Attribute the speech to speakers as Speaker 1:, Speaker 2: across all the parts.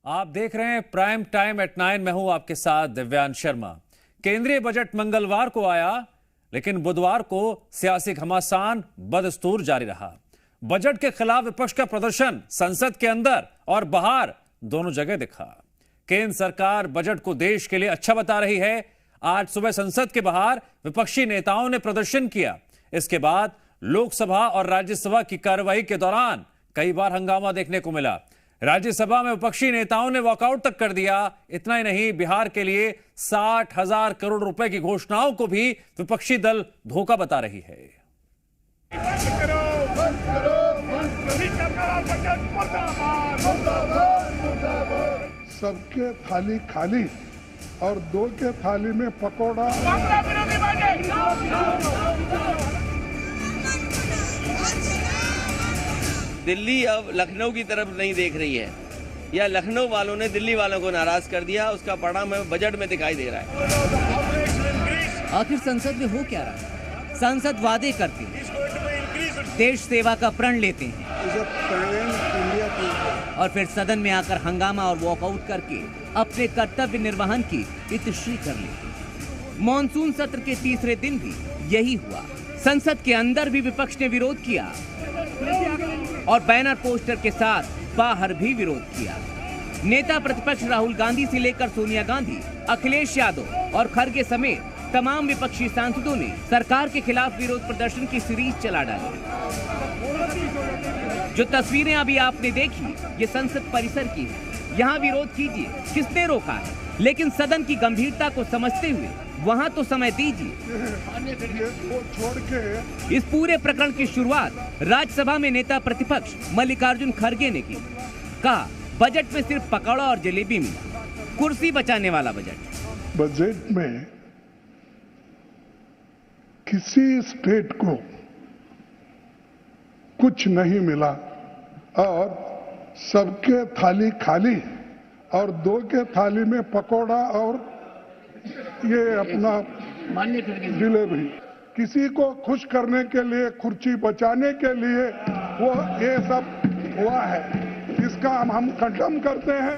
Speaker 1: आप देख रहे हैं प्राइम टाइम एट 9। मैं हूं आपके साथ दिव्यांश शर्मा। केंद्रीय बजट मंगलवार को आया, लेकिन बुधवार को सियासी घमासान बदस्तूर जारी रहा। बजट के खिलाफ विपक्ष का प्रदर्शन संसद के अंदर और बाहर दोनों जगह दिखा। केंद्र सरकार बजट को देश के लिए अच्छा बता रही है। आज सुबह संसद के बाहर विपक्षी नेताओं ने प्रदर्शन किया। इसके बाद लोकसभा और राज्यसभा की कार्रवाई के दौरान कई बार हंगामा देखने को मिला। राज्यसभा में विपक्षी नेताओं ने वॉकआउट तक कर दिया। इतना ही नहीं, बिहार के लिए 60,000 करोड़ रुपए की घोषणाओं को भी विपक्षी दल धोखा बता रही है।
Speaker 2: सबके थाली खाली और दो के थाली में पकोड़ा।
Speaker 3: दिल्ली अब लखनऊ की तरफ नहीं देख रही है, या लखनऊ वालों ने दिल्ली वालों को नाराज कर दिया। उसका परिणाम बजट में दिखाई दे रहा है।
Speaker 4: आखिर संसद में हो क्या रहा है? सांसद वादे करते हैं, देश सेवा का प्रण लेते हैं और फिर सदन में आकर हंगामा और वॉकआउट करके अपने कर्तव्य निर्वहन की इतिश्री कर लेते हैं। मॉनसून सत्र के तीसरे दिन भी यही हुआ। संसद के अंदर भी विपक्ष ने विरोध किया और बैनर पोस्टर के साथ बाहर भी विरोध किया। नेता प्रतिपक्ष राहुल गांधी से लेकर सोनिया गांधी, अखिलेश यादव और खड़गे समेत तमाम विपक्षी सांसदों ने सरकार के खिलाफ विरोध प्रदर्शन की सीरीज चला डाली। जो तस्वीरें अभी आपने देखी, ये संसद परिसर की है। यहाँ विरोध कीजिए, किसने रोका है? लेकिन सदन की गंभीरता को समझते हुए वहाँ तो समय दीजिए।
Speaker 2: छोड़ के
Speaker 4: इस पूरे प्रकरण की शुरुआत राज्यसभा में नेता प्रतिपक्ष मल्लिकार्जुन खड़गे ने की। कहा, बजट में सिर्फ पकौड़ा और जलेबी मिला, कुर्सी बचाने वाला बजट।
Speaker 2: बजट में किसी स्टेट को कुछ नहीं मिला और सबके थाली खाली और दो के थाली में पकोड़ा और ये अपना जलेबी। किसी को खुश करने के लिए, कुर्सी बचाने के लिए वो ये सब हुआ है, इसका हम खंडन करते हैं।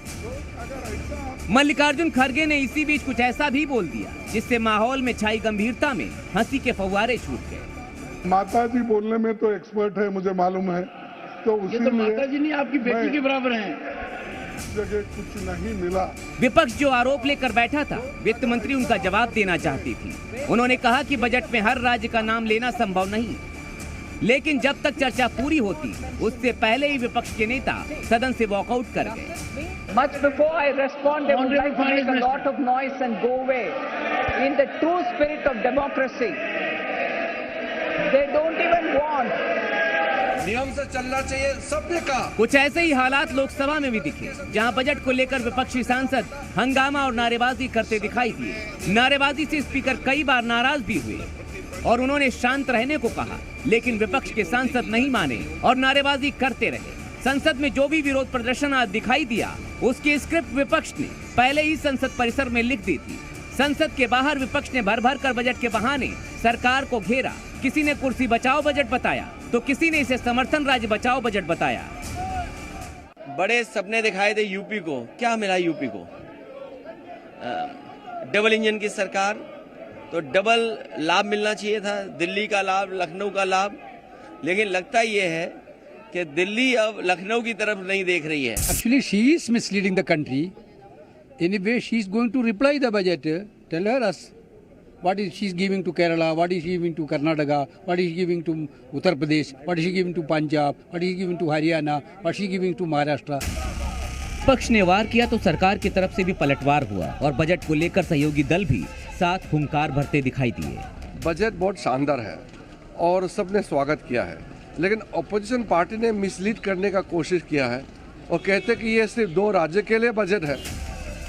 Speaker 4: मल्लिकार्जुन खड़गे ने इसी बीच कुछ ऐसा भी बोल दिया जिससे माहौल में छाई गंभीरता में हंसी के फव्वारे छूट गए।
Speaker 2: माता जी बोलने में तो एक्सपर्ट है, मुझे मालूम है, तो उसी
Speaker 5: ये तो माता जी नहीं, आपकी बेटी के बराबर हैं।
Speaker 2: जगह कुछ नहीं मिला।
Speaker 4: विपक्ष जो आरोप लेकर बैठा था, वित्त मंत्री उनका जवाब देना चाहती थी। उन्होंने कहा कि बजट में हर राज्य का नाम लेना संभव नहीं, लेकिन जब तक चर्चा पूरी होती उससे पहले ही विपक्ष के नेता सदन से वॉकआउट कर गए।
Speaker 6: Much before I respond, they would like to make a lot of noise and go away. In the true spirit of democracy, they don't even want.
Speaker 7: नियम से चलना चाहिए सभ्य का।
Speaker 4: कुछ ऐसे ही हालात लोकसभा में भी दिखे, जहां बजट को लेकर विपक्षी सांसद हंगामा और नारेबाजी करते दिखाई दिए। नारेबाजी से स्पीकर कई बार नाराज भी हुए और उन्होंने शांत रहने को कहा, लेकिन विपक्ष के सांसद नहीं माने और नारेबाजी करते रहे। संसद में जो भी विरोध प्रदर्शन आज दिखाई दिया, उसकी स्क्रिप्ट विपक्ष ने पहले ही संसद परिसर में लिख दी थी। संसद के बाहर विपक्ष ने भर भर कर बजट के बहाने सरकार को घेरा। किसी ने कुर्सी बचाओ बजट बताया, तो किसी ने इसे समर्थन राज्य बचाओ बजट बताया।
Speaker 3: बड़े सपने दिखाए थे यूपी को, क्या मिला यूपी को? डबल इंजन की सरकार, तो डबल लाभ मिलना चाहिए था, दिल्ली का लाभ, लखनऊ का लाभ। लेकिन लगता ये है कि दिल्ली अब लखनऊ की तरफ नहीं देख रही है।
Speaker 8: Actually, she is misleading the country. Anyway, she is going to reply the budget. Tell her us what is she giving to Kerala, what is she giving to Karnataka, what is she giving to Uttar Pradesh, what is she giving to Punjab, what is she giving to Haryana, what is she giving to Maharashtra.
Speaker 4: पक्ष ने वार किया तो सरकार की तरफ से भी पलटवार हुआ और बजट को लेकर सहयोगी दल भी साथ हुंकार भरते दिखाई दिए।
Speaker 7: बजट बहुत शानदार है और सबने स्वागत किया है, लेकिन ऑपोजिशन पार्टी ने मिसलीड करने का कोशिश किया है और कहते कि ये सिर्फ 2 राज्य के लिए बजट है।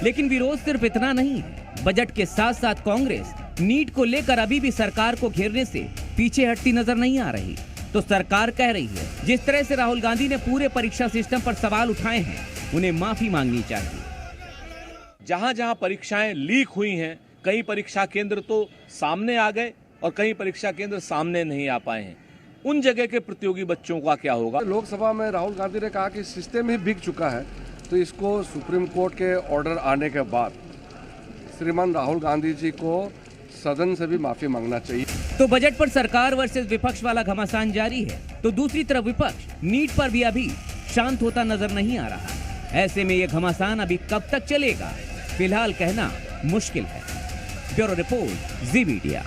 Speaker 4: लेकिन विरोध सिर्फ इतना नहीं है। बजट के साथ साथ कांग्रेस नीट को लेकर अभी भी सरकार को घेरने से पीछे हटती नजर नहीं आ रही। तो सरकार कह रही है, जिस तरह से राहुल गांधी ने पूरे परीक्षा सिस्टम पर सवाल उठाए हैं, उन्हें माफी मांगनी चाहिए।
Speaker 9: जहां जहां परीक्षाएं लीक हुई हैं, कई परीक्षा केंद्र तो सामने आ गए और कई परीक्षा केंद्र सामने नहीं आ पाए हैं। उन जगह के प्रतियोगी बच्चों का क्या होगा?
Speaker 7: लोकसभा में राहुल गांधी ने कहा कि सिस्टम ही बिक चुका है, तो इसको सुप्रीम कोर्ट के ऑर्डर आने के बाद श्रीमान राहुल गांधी जी को सदन से भी माफी मांगना चाहिए।
Speaker 4: तो बजट पर सरकार वर्सेस विपक्ष वाला घमासान जारी है, तो दूसरी तरफ विपक्ष नीट पर भी अभी शांत होता नजर नहीं आ रहा। ऐसे में ये घमासान अभी कब तक चलेगा, फिलहाल कहना मुश्किल है। ब्यूरो रिपोर्ट, जी मीडिया।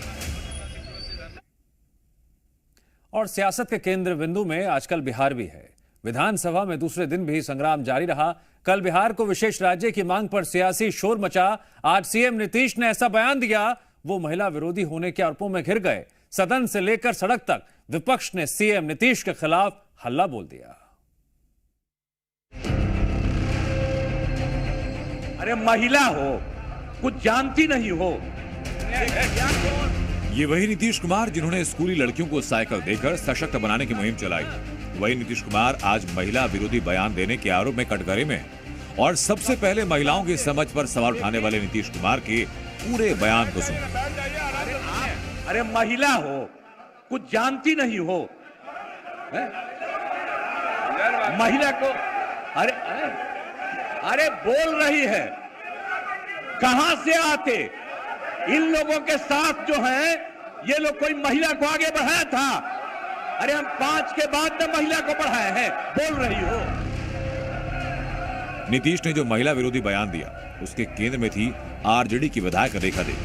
Speaker 1: और सियासत के केंद्र बिंदु में आजकल बिहार भी है। विधानसभा में दूसरे दिन भी संग्राम जारी रहा। कल बिहार को विशेष राज्य की मांग पर सियासी शोर मचा। आज सीएम नीतीश ने ऐसा बयान दिया, वो महिला विरोधी होने के आरोपों में घिर गए। सदन से लेकर सड़क तक विपक्ष ने सीएम नीतीश के खिलाफ हल्ला बोल दिया।
Speaker 9: अरे महिला हो, कुछ जानती नहीं हो।
Speaker 10: ये वही नीतीश कुमार जिन्होंने स्कूली लड़कियों को साइकिल देकर सशक्त बनाने की मुहिम चलाई। वही नीतीश कुमार आज महिला विरोधी बयान देने के आरोप में कटघरे में। और सबसे पहले महिलाओं की समझ पर सवाल उठाने वाले नीतीश कुमार के पूरे बयान को सुनिए।
Speaker 9: अरे महिला हो, कुछ जानती नहीं हो। महिला को अरे अरे अरे बोल रही है, कहां से आते? इन लोगों के साथ जो है, ये लोग कोई महिला को आगे बढ़ाया था? अरे हम 5 के बाद में महिला को बढ़ाए हैं, बोल रही हो।
Speaker 10: नीतीश ने जो महिला विरोधी बयान दिया, उसके केंद्र में थी आरजेडी की विधायक रेखा देवी।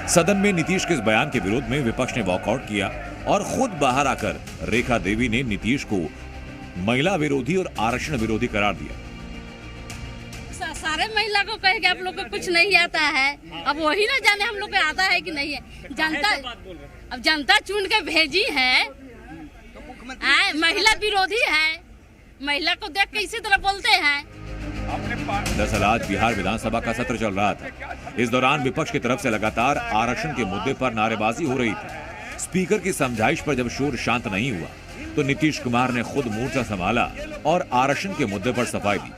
Speaker 10: सदन में नीतीश के इस बयान के विरोध में विपक्ष ने वॉकआउट किया और खुद बाहर आकर रेखा देवी ने नीतीश को महिला विरोधी और आरक्षण विरोधी करार दिया।
Speaker 11: सारे महिला को कहे कि आप लोग को कुछ नहीं आता है, अब वही ना जाने हम लोग को आता है कि नहीं है। जनता चुन के भेजी है, महिला विरोधी है, महिला को देख के इसी तरह बोलते हैं।
Speaker 10: दरअसल आज बिहार विधानसभा का सत्र चल रहा था। इस दौरान विपक्ष की तरफ से लगातार आरक्षण के मुद्दे पर नारेबाजी हो रही थी। स्पीकर की समझाइश पर जब शोर शांत नहीं हुआ तो नीतीश कुमार ने खुद मोर्चा संभाला और आरक्षण के मुद्दे पर सफाई दी।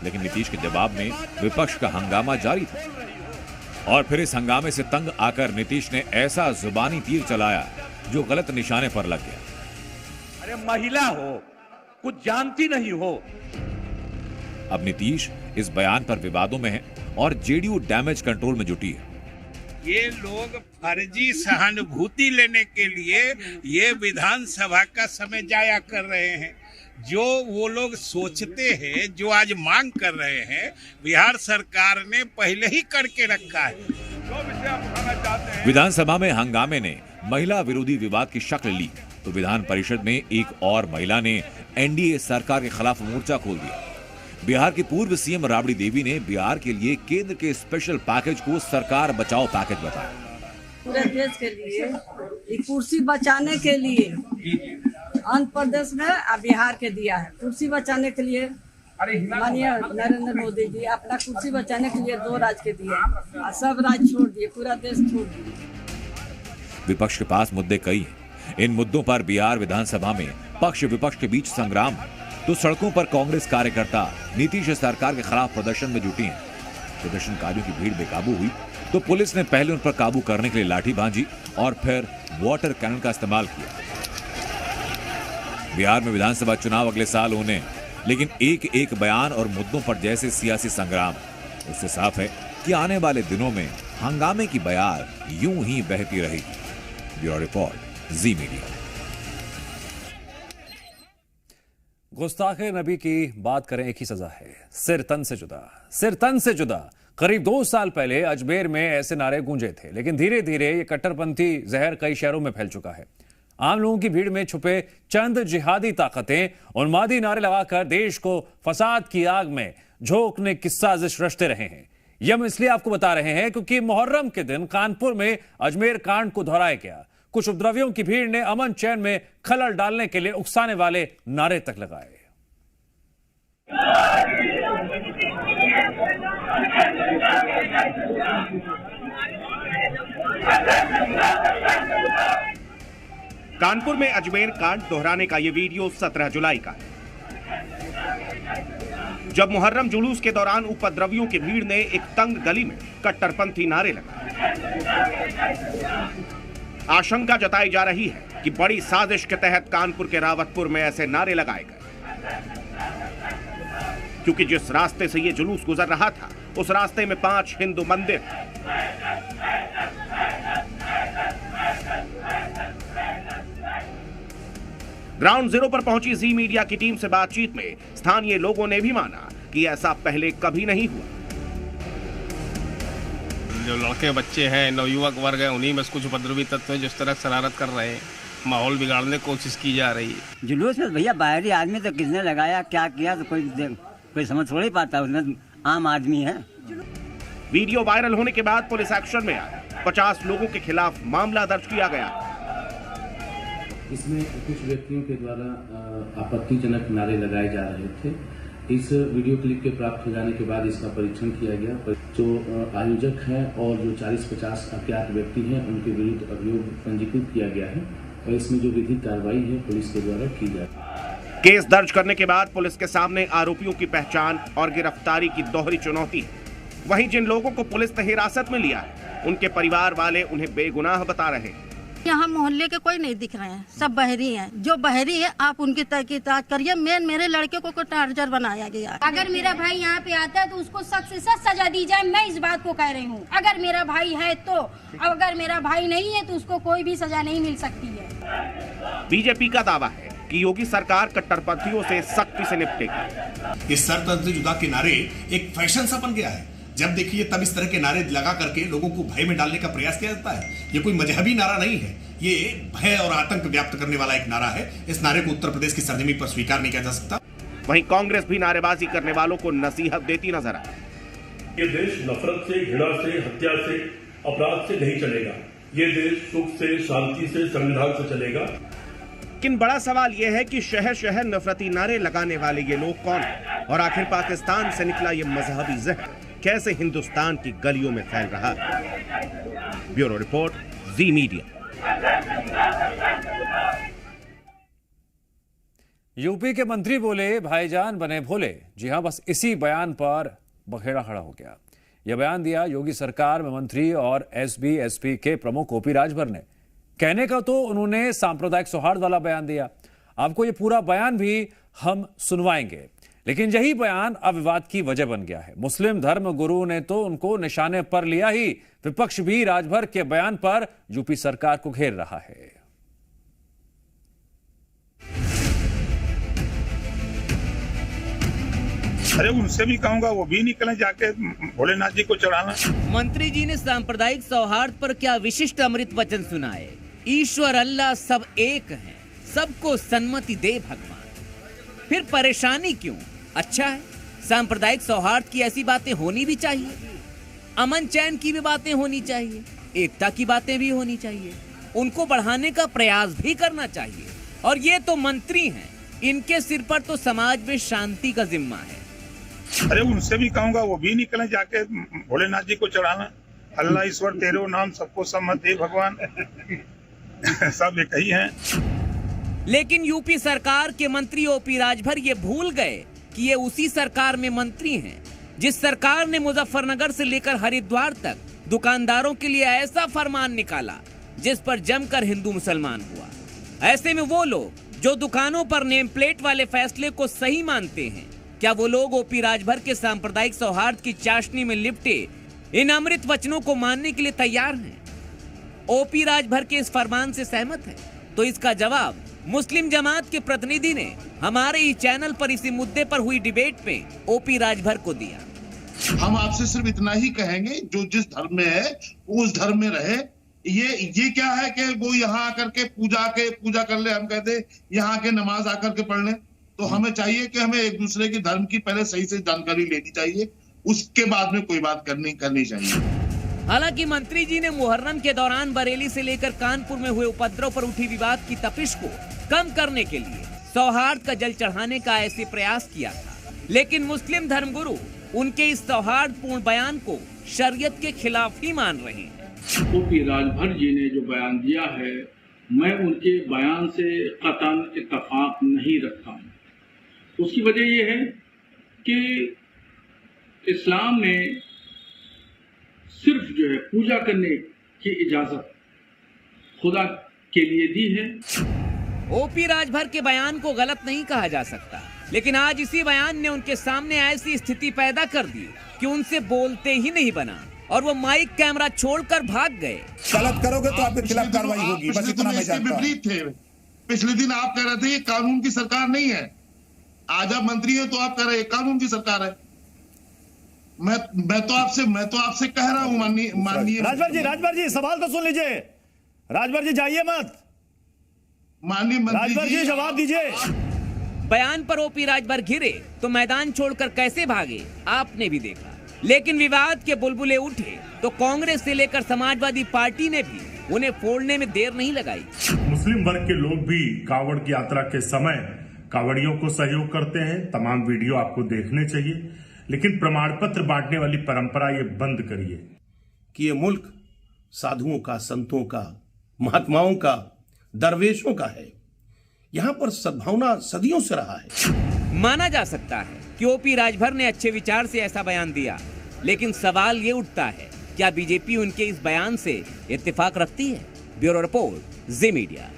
Speaker 10: लेकिन नीतीश के जवाब में विपक्ष का हंगामा जारी था और फिर इस हंगामे से तंग आकर नीतीश ने ऐसा जुबानी तीर चलाया जो गलत निशाने पर लग गया।
Speaker 9: अरे महिला हो, कुछ जानती नहीं हो।
Speaker 10: अब नीतीश इस बयान पर विवादों में है और जेडीयू डैमेज कंट्रोल में जुटी है।
Speaker 12: ये लोग फर्जी सहानुभूति लेने के लिए ये विधानसभा का समय जाया कर रहे हैं। जो वो लोग सोचते हैं, जो आज मांग कर रहे हैं, बिहार सरकार ने पहले ही करके रखा है।
Speaker 10: विधानसभा में हंगामे ने महिला विरोधी विवाद की शक्ल ली तो विधान परिषद में एक और महिला ने एनडीए सरकार के खिलाफ मोर्चा खोल दिया। बिहार की पूर्व सीएम राबड़ी देवी ने बिहार के लिए केंद्र के स्पेशल पैकेज को सरकार बचाओ पैकेज बताया।
Speaker 13: पूरे देश के लिए एक कुर्सी बचाने के लिए आंध्र प्रदेश में बिहार के दिया है। कुर्सी बचाने के लिए माननीय नरेंद्र मोदी जी अपना कुर्सी बचाने के लिए 2 राज्य के दिए, सब राज्य छोड़ दिए, पूरा देश छोड़ दिए।
Speaker 10: विपक्ष के पास मुद्दे कई हैं। इन मुद्दों पर बिहार विधानसभा में पक्ष विपक्ष के बीच संग्राम, तो सड़कों पर कांग्रेस कार्यकर्ता नीतीश सरकार के खिलाफ प्रदर्शन में जुटी हैं। प्रदर्शनकारियों की भीड़ बेकाबू हुई तो पुलिस ने पहले उन पर काबू करने के लिए लाठी भांजी और फिर वाटर कैनन का इस्तेमाल किया। बिहार में विधानसभा चुनाव अगले साल होने, लेकिन एक एक बयान और मुद्दों पर जैसे सियासी संग्राम, उससे साफ है कि आने वाले दिनों में हंगामे की बयार यूं ही बहती रहेगी। ब्यूरो रिपोर्ट, जी मीडिया।
Speaker 1: गुस्ताखे नबी की बात करें, एक ही सजा है, सिर तन से जुदा। सिर तन से जुदा। करीब 2 साल पहले अजमेर में ऐसे नारे गूंजे थे, लेकिन धीरे धीरे ये कट्टरपंथी जहर कई शहरों में फैल चुका है। आम लोगों की भीड़ में छुपे चंद जिहादी ताकतें उन्मादी नारे लगाकर देश को फसाद की आग में झोंकने की साजिश रचते रहे हैं। यह हम इसलिए आपको बता रहे हैं क्योंकि मुहर्रम के दिन कानपुर में अजमेर कांड को दोहराया गया। कुछ उपद्रवियों की भीड़ ने अमन चैन में खलल डालने के लिए उकसाने वाले नारे तक लगाए।
Speaker 14: कानपुर में अजमेर कांड दोहराने का यह वीडियो 17 जुलाई का है, जब मुहर्रम जुलूस के दौरान उपद्रवियों की भीड़ ने एक तंग गली में कट्टरपंथी नारे लगाए। आशंका जताई जा रही है कि बड़ी साजिश के तहत कानपुर के रावतपुर में ऐसे नारे लगाए गए। क्योंकि जिस रास्ते से ये जुलूस गुजर रहा था उस रास्ते में 5 हिंदू मंदिर। ग्राउंड जीरो पर पहुंची जी मीडिया की टीम से बातचीत में स्थानीय लोगों ने भी माना कि ऐसा पहले कभी नहीं हुआ।
Speaker 15: जो लड़के बच्चे हैं, नवयुवक वर्ग है, उन्हीं में कुछ उपद्रवी तत्व जिस तरह शरारत कर रहे हैं, माहौल बिगाड़ने की कोशिश की जा रही है।
Speaker 16: जुलूस में भैया बाहरी आदमी तो किसने लगाया, क्या किया, तो कोई समझ थोड़ी पाता, उसमें आम आदमी है।
Speaker 14: वीडियो वायरल होने के बाद पुलिस एक्शन में आई। 50 लोगों के खिलाफ मामला दर्ज किया गया।
Speaker 17: इसमें कुछ व्यक्तियों के द्वारा आपत्तिजनक नारे लगाए जा रहे थे। इस वीडियो क्लिप के प्राप्त हो जाने के बाद इसका परीक्षण किया गया। जो आयोजक हैं और जो 40-50 अज्ञात व्यक्ति हैं उनके विरुद्ध अभियोग पंजीकृत किया गया है और इसमें जो विधिक कार्रवाई है पुलिस के द्वारा की जाएगी।
Speaker 14: केस दर्ज करने के बाद पुलिस के सामने आरोपियों की पहचान और गिरफ्तारी की दोहरी चुनौती है। वहीं जिन लोगों को पुलिस ने हिरासत में लिया है उनके परिवार वाले उन्हें बेगुनाह बता रहे हैं।
Speaker 18: यहाँ मोहल्ले के कोई नहीं दिख रहे हैं, सब बहरी हैं। जो बहरी है आप उनकी तहकीकात करिए। मेरे लड़के को टार्चर बनाया गया।
Speaker 19: अगर मेरा भाई यहाँ पे आता है तो उसको सख्त से सख्त सजा दी जाए। मैं इस बात को कह रही हूँ, अगर मेरा भाई है तो, अगर मेरा भाई नहीं है तो उसको कोई भी सजा नहीं मिल सकती है।
Speaker 14: बीजेपी का दावा है कि योगी सरकार कट्टरपंथियों से सख्ती से निपटेगी।
Speaker 20: इस सरदर्द जुदा के नारे एक फैशन सा बन गया है। जब देखिए तब इस तरह के नारे लगा करके लोगों को भय में डालने का प्रयास किया जाता है। ये कोई मजहबी नारा नहीं है, ये भय और आतंक व्याप्त करने वाला एक नारा है। इस नारे को उत्तर प्रदेश की सरजमीन पर स्वीकार नहीं किया जा सकता।
Speaker 14: वहीं कांग्रेस भी नारेबाजी करने वालों को नसीहत देती नजर आई।
Speaker 21: ये देश नफरत से, घृणा से, हत्या से, अपराध से नहीं चलेगा। ये देश सुख से, शांति से, संविधान से चलेगा।
Speaker 14: लेकिन बड़ा सवाल यह है कि शहर शहर नफरती नारे लगाने वाले ये लोग कौन हैं और आखिर पाकिस्तान से निकला ये मजहबी जहर कैसे हिंदुस्तान की गलियों में फैल रहा है। ब्यूरो रिपोर्ट, जी मीडिया।
Speaker 1: यूपी के मंत्री बोले भाईजान बने भोले। जी हां, बस इसी बयान पर बखेड़ा खड़ा हो गया। यह बयान दिया योगी सरकार में मंत्री और एसबी एसपी के प्रमुख ओपी राजभर ने। कहने का तो उन्होंने सांप्रदायिक सौहार्द वाला बयान दिया। आपको यह पूरा बयान भी हम सुनवाएंगे, लेकिन यही बयान अब विवाद की वजह बन गया है। मुस्लिम धर्म गुरु ने तो उनको निशाने पर लिया ही, विपक्ष भी राजभर के बयान पर यूपी सरकार को घेर रहा है।
Speaker 12: अरे उनसे भी कहूंगा वो भी निकले जाके भोलेनाथ जी को चढ़ाना।
Speaker 4: मंत्री जी ने सांप्रदायिक सौहार्द पर क्या विशिष्ट अमृत वचन सुनाए। ईश्वर अल्लाह सब एक हैं, सबको सन्मति दे भगवान। फिर परेशानी क्यों? अच्छा है, सांप्रदायिक सौहार्द की ऐसी बातें होनी भी चाहिए, अमन चैन की भी बातें होनी चाहिए, एकता की बातें भी होनी चाहिए, उनको बढ़ाने का प्रयास भी करना चाहिए। और ये तो मंत्री हैं, इनके सिर पर तो समाज में शांति का जिम्मा है।
Speaker 12: अरे उनसे भी कहूंगा वो भी निकले जाके भोलेनाथ जी को चढ़ाना। अल्लाह ईश्वर तेरो नाम सबको सम्मत दे भगवान। सब एक ही हैं।
Speaker 4: लेकिन यूपी सरकार के मंत्री ओपी राजभर ये भूल गए कि ये उसी सरकार में मंत्री हैं जिस सरकार ने मुजफ्फरनगर से लेकर हरिद्वार तक दुकानदारों के लिए ऐसा फरमान निकाला जिस पर जमकर हिंदू मुसलमान हुआ। ऐसे में वो लोग जो दुकानों पर नेम प्लेट वाले फैसले को सही मानते हैं, क्या वो लोग ओपी राजभर के सांप्रदायिक सौहार्द की चाशनी में लिपटे इन अमृत वचनों को मानने के लिए तैयार हैं? ओपी राजभर के इस फरमान से सहमत है? तो इसका जवाब मुस्लिम जमात के प्रतिनिधि ने हमारे ही चैनल पर इसी मुद्दे पर हुई डिबेट में ओपी राजभर को दिया।
Speaker 22: हम आपसे सिर्फ इतना ही कहेंगे, जो जिस धर्म में है उस धर्म में रहे। ये क्या है कि वो यहाँ आकर के पूजा कर ले, हम कहते यहाँ के नमाज आकर के पढ़ ले। तो हमें चाहिए कि हमें एक दूसरे के धर्म की पहले सही से जानकारी लेनी चाहिए, उसके बाद में कोई बात करनी चाहिए।
Speaker 4: हालांकि मंत्री जी ने मुहर्रम के दौरान बरेली से लेकर कानपुर में हुए उपद्रव पर उठी विवाद की तपिश को कम करने के लिए सौहार्द का जल चढ़ाने का ऐसे प्रयास किया था, लेकिन मुस्लिम धर्मगुरु उनके इस सौहार्दपूर्ण बयान को शरीयत के खिलाफ ही मान रहे हैं।
Speaker 5: ओपी राजभर जी ने जो बयान दिया है, मैं उनके बयान से कतन इत्तफाक नहीं रखता हूँ। उसकी वजह यह है कि इस्लाम ने सिर्फ जो है पूजा करने की इजाजत खुदा के लिए दी है।
Speaker 4: ओपी राजभर के बयान को गलत नहीं कहा जा सकता, लेकिन आज इसी बयान ने उनके सामने ऐसी स्थिति पैदा कर दी कि उनसे बोलते ही नहीं बना और वो माइक कैमरा छोड़कर भाग गए।
Speaker 2: गलत करोगे तो आपके खिलाफ कार्रवाई होगी, बस इतना मैं जानता हूं।
Speaker 22: पिछले दिन आप कह रहे थे ये कानून की सरकार नहीं है, आज आप मंत्री हैं तो आप कह रहे हैं कानून की सरकार है। मैं तो आपसे कह रहा हूं माननीय
Speaker 2: राजभर जी सवाल तो सुन लीजिए। राजभर जी जाइए मत,
Speaker 22: माननीय मंत्री
Speaker 2: राजभर जी जवाब दीजिए।
Speaker 4: बयान पर ओपी राजभर घिरे तो मैदान छोड़कर कैसे भागे आपने भी देखा। लेकिन विवाद के बुलबुले उठे तो कांग्रेस से लेकर समाजवादी पार्टी ने भी उन्हें फोड़ने में देर नहीं लगाई।
Speaker 21: मुस्लिम वर्ग के लोग भी कांवड़ की यात्रा के समय कांवड़ियों को सहयोग करते हैं। तमाम वीडियो आपको देखने चाहिए, लेकिन प्रमाण पत्र बांटने वाली परंपरा ये बंद करिए।
Speaker 20: कि ये मुल्क साधुओं का, संतों का, महात्माओं का, दरवेशों का है। यहाँ पर सद्भावना सदियों से रहा है।
Speaker 4: माना जा सकता है कि ओपी राजभर ने अच्छे विचार से ऐसा बयान दिया, लेकिन सवाल ये उठता है क्या बीजेपी उनके इस बयान से इत्तेफाक रखती है? ब्यूरो रिपोर्ट, जी मीडिया।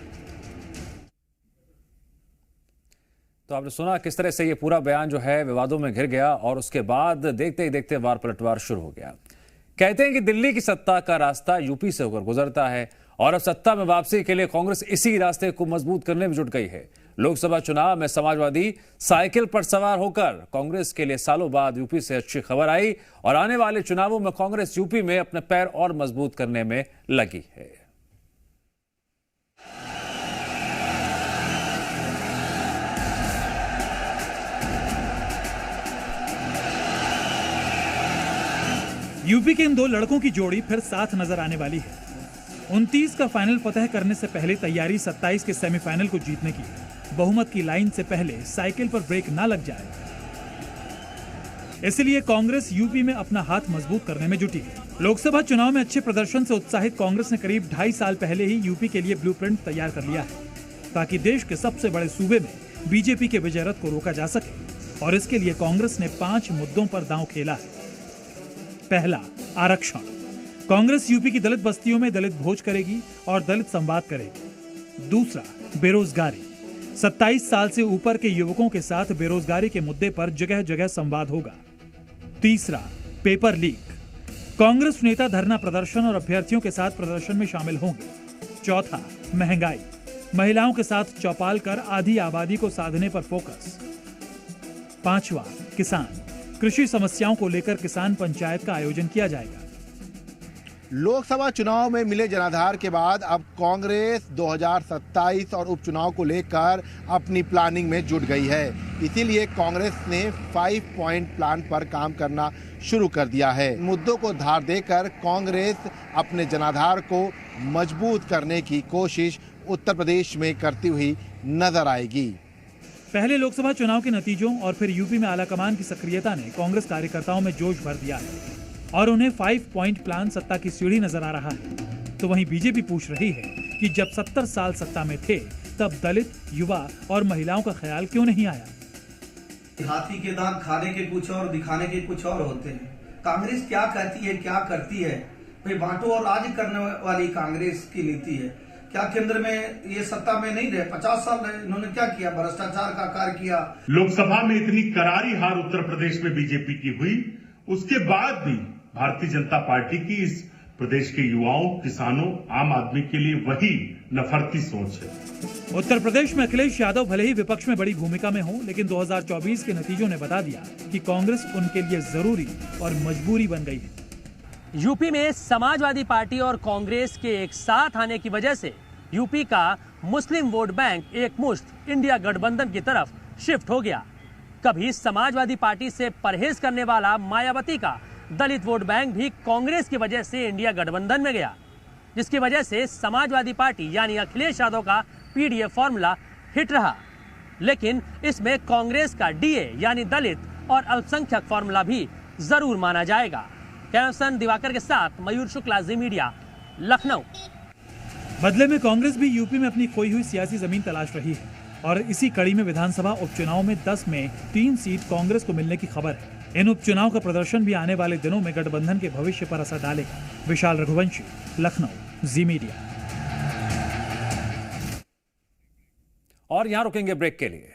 Speaker 1: तो आपने सुना किस तरह से ये पूरा बयान जो है विवादों में घिर गया और उसके बाद देखते ही देखते वार पलटवार शुरू हो गया। कहते हैं कि दिल्ली की सत्ता का रास्ता यूपी से होकर गुजरता है और अब सत्ता में वापसी के लिए कांग्रेस इसी रास्ते को मजबूत करने में जुट गई है। लोकसभा चुनाव में समाजवादी साइकिल पर सवार होकर कांग्रेस के लिए सालों बाद यूपी से अच्छी खबर आई और आने वाले चुनावों में कांग्रेस यूपी में अपने पैर और मजबूत करने में लगी है।
Speaker 6: यूपी के इन दो लड़कों की जोड़ी फिर साथ नजर आने वाली है। 29 का फाइनल फतह करने से पहले तैयारी 27 के सेमीफाइनल को जीतने की। बहुमत की लाइन से पहले साइकिल पर ब्रेक ना लग जाए, इसलिए कांग्रेस यूपी में अपना हाथ मजबूत करने में जुटी है। लोकसभा चुनाव में अच्छे प्रदर्शन से उत्साहित कांग्रेस ने करीब 2.5 साल पहले ही यूपी के लिए ब्लूप्रिंट तैयार कर लिया है, ताकि देश के सबसे बड़े सूबे में बीजेपी के विजय रथ को रोका जा सके। और इसके लिए कांग्रेस ने 5 मुद्दों पर दांव खेला है। पहला, आरक्षण। कांग्रेस यूपी की दलित बस्तियों में दलित भोज करेगी और दलित संवाद करेगी। दूसरा, बेरोजगारी। 27 साल से ऊपर के युवकों के साथ बेरोजगारी के मुद्दे पर जगह जगह संवाद होगा। तीसरा, पेपर लीक। कांग्रेस नेता धरना प्रदर्शन और अभ्यर्थियों के साथ प्रदर्शन में शामिल होंगे। चौथा, महंगाई। महिलाओं के साथ चौपाल कर आधी आबादी को साधने पर फोकस। पांचवा, किसान। कृषि समस्याओं को लेकर किसान पंचायत का आयोजन किया जाएगा।
Speaker 23: लोकसभा चुनाव में मिले जनाधार के बाद अब कांग्रेस 2027 और उपचुनाव को लेकर अपनी प्लानिंग में जुट गई है। इसीलिए कांग्रेस ने 5 पॉइंट प्लान पर काम करना शुरू कर दिया है। मुद्दों को धार देकर कांग्रेस अपने जनाधार को मजबूत करने की कोशिश उत्तर प्रदेश में करती हुई नजर आएगी।
Speaker 6: पहले लोकसभा चुनाव के नतीजों और फिर यूपी में आलाकमान की सक्रियता ने कांग्रेस कार्यकर्ताओं में जोश भर दिया है और उन्हें 5 पॉइंट प्लान सत्ता की सीढ़ी नजर आ रहा है। तो वहीं बीजेपी पूछ रही है कि जब 70 साल सत्ता में थे तब दलित, युवा और महिलाओं का ख्याल क्यों नहीं आया?
Speaker 24: हाथी के दांत खाने के कुछ और दिखाने के कुछ और होते हैं। कांग्रेस क्या कहती है, क्या करती है? भाई बांटो और राज करने वाली कांग्रेस की नीति है। क्या केंद्र में ये सत्ता में नहीं रहे? 50 साल रहे, इन्होंने क्या किया? भ्रष्टाचार का कार्य किया।
Speaker 21: लोकसभा में इतनी करारी हार उत्तर प्रदेश में बीजेपी की हुई, उसके बाद भी भारतीय जनता पार्टी की इस प्रदेश के युवाओं, किसानों, आम आदमी के लिए वही नफरती सोच है।
Speaker 6: उत्तर प्रदेश में अखिलेश यादव भले ही विपक्ष में बड़ी भूमिका में हो, लेकिन 2024 के नतीजों ने बता दिया कि कांग्रेस उनके लिए जरूरी और मजबूरी बन गई है।
Speaker 25: यूपी में समाजवादी पार्टी और कांग्रेस के एक साथ आने की वजह से यूपी का मुस्लिम वोट बैंक एक मुश्त इंडिया गठबंधन की तरफ शिफ्ट हो गया। कभी समाजवादी पार्टी से परहेज करने वाला मायावती का दलित वोट बैंक भी कांग्रेस की वजह से इंडिया गठबंधन में गया, जिसकी वजह से समाजवादी पार्टी यानी अखिलेश यादव का पीडीएफ फॉर्मूला हिट रहा। लेकिन इसमें कांग्रेस का डीए यानी दलित और अल्पसंख्यक फॉर्मूला भी जरूर माना जाएगा। कैमसन दिवाकर के साथ मयूर शुक्ला, जी मीडिया, लखनऊ।
Speaker 6: बदले में कांग्रेस भी यूपी में अपनी खोई हुई सियासी जमीन तलाश रही है और इसी कड़ी में विधानसभा उपचुनाव में 10 में 3 सीट कांग्रेस को मिलने की खबर है। इन उपचुनाव का प्रदर्शन भी आने वाले दिनों में गठबंधन के भविष्य पर असर डालेगा। विशाल रघुवंशी, लखनऊ, जी मीडिया।
Speaker 1: और यहां रुकेंगे ब्रेक के लिए।